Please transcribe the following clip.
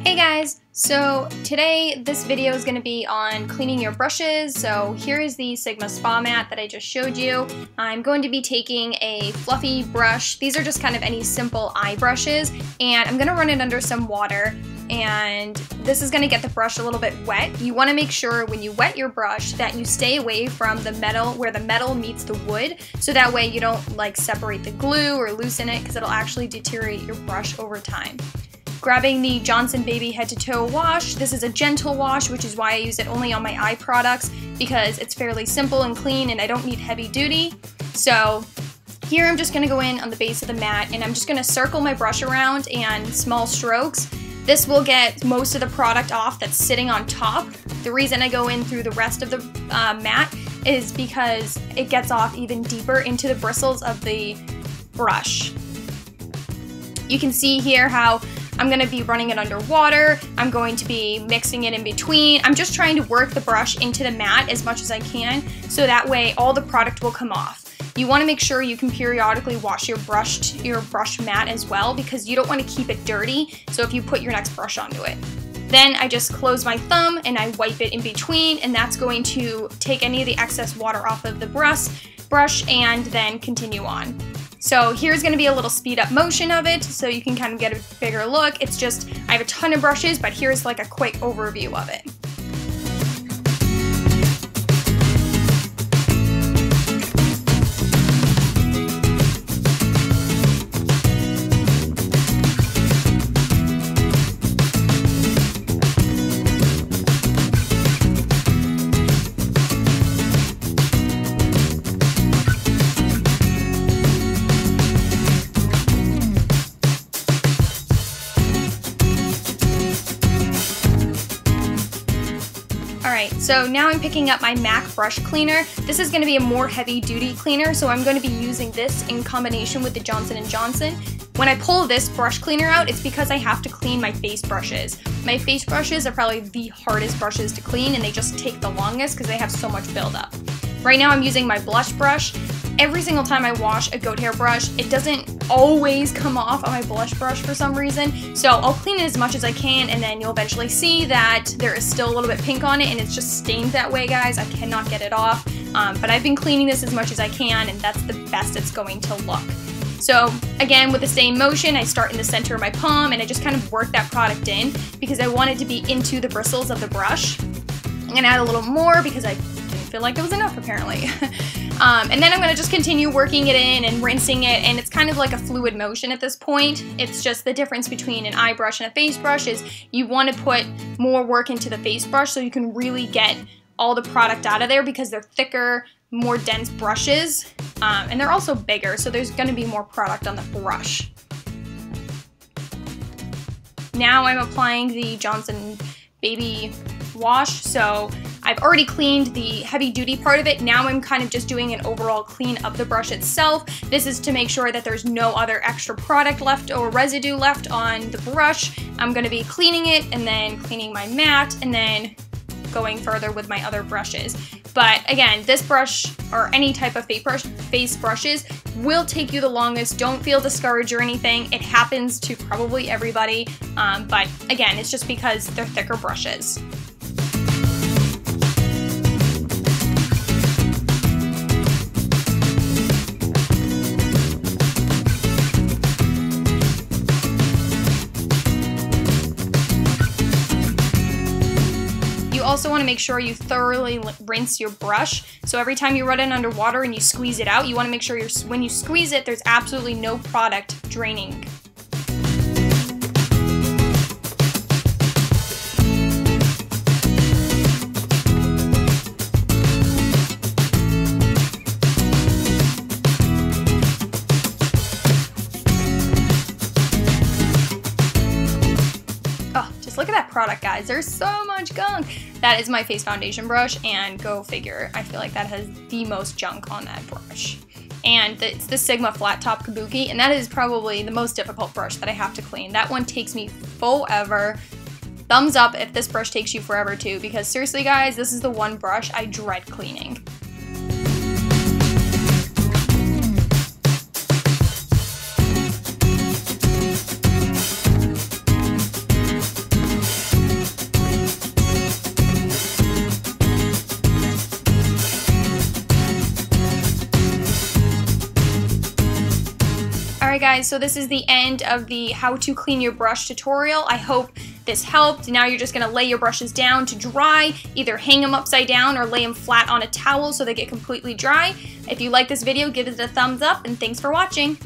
Hey guys, so today this video is going to be on cleaning your brushes. So here is the Sigma Spa mat that I just showed you. I'm going to be taking a fluffy brush. These are just kind of any simple eye brushes, and I'm going to run it under some water, and this is going to get the brush a little bit wet. You want to make sure when you wet your brush that you stay away from the metal, where the metal meets the wood, so that way you don't like separate the glue or loosen it, because it'll actually deteriorate your brush over time. Grabbing the Johnson Baby Head to Toe wash. This is a gentle wash, which is why I use it only on my eye products, because it's fairly simple and clean and I don't need heavy duty. So here I'm just going to go in on the base of the mat and I'm just going to circle my brush around and small strokes. This will get most of the product off that's sitting on top. The reason I go in through the rest of the mat is because it gets off even deeper into the bristles of the brush. You can see here how I'm going to be running it under water. I'm going to be mixing it in between. I'm just trying to work the brush into the mat as much as I can, so that way all the product will come off. You want to make sure you can periodically wash your brush mat as well, because you don't want to keep it dirty, so if you put your next brush onto it. Then I just close my thumb and I wipe it in between, and that's going to take any of the excess water off of the brush and then continue on. So here's going to be a little speed up motion of it so you can kind of get a bigger look. It's just, I have a ton of brushes, but here's like a quick overview of it. Alright, so now I'm picking up my MAC brush cleaner. This is going to be a more heavy duty cleaner, so I'm going to be using this in combination with the Johnson & Johnson. When I pull this brush cleaner out, it's because I have to clean my face brushes. My face brushes are probably the hardest brushes to clean, and they just take the longest because they have so much buildup. Right now I'm using my blush brush. Every single time I wash a goat hair brush, it doesn't always come off on my blush brush for some reason, so I'll clean it as much as I can, and then you'll eventually see that there is still a little bit pink on it and it's just stained that way, guys. I cannot get it off, but I've been cleaning this as much as I can, and that's the best it's going to look. So again, with the same motion, I start in the center of my palm and I just kind of work that product in because I want it to be into the bristles of the brush. I'm going to add a little more because I didn't feel like it was enough apparently. And then I'm going to just continue working it in and rinsing it, and it's kind of like a fluid motion at this point. It's just the difference between an eye brush and a face brush is you want to put more work into the face brush so you can really get all the product out of there, because they're thicker, more dense brushes, and they're also bigger, so there's going to be more product on the brush. Now I'm applying the Johnson Baby wash, so I've already cleaned the heavy duty part of it. Now I'm kind of just doing an overall clean of the brush itself. This is to make sure that there's no other extra product left or residue left on the brush. I'm going to be cleaning it and then cleaning my mat and then going further with my other brushes. But again, this brush or any type of face brushes will take you the longest. Don't feel discouraged or anything. It happens to probably everybody, but again, it's just because they're thicker brushes. You also want to make sure you thoroughly rinse your brush. So every time you run it under water and you squeeze it out, you want to make sure when you squeeze it, there's absolutely no product draining. Just look at that product, guys. There's so much gunk. That is my face foundation brush, and go figure. I feel like that has the most junk on that brush. And it's the Sigma Flat Top Kabuki, and that is probably the most difficult brush that I have to clean. That one takes me forever. Thumbs up if this brush takes you forever too, because seriously guys, this is the one brush I dread cleaning. Alright guys, so this is the end of the how to clean your brush tutorial. I hope this helped. Now you're just going to lay your brushes down to dry. Either hang them upside down or lay them flat on a towel so they get completely dry. If you like this video, give it a thumbs up, and thanks for watching.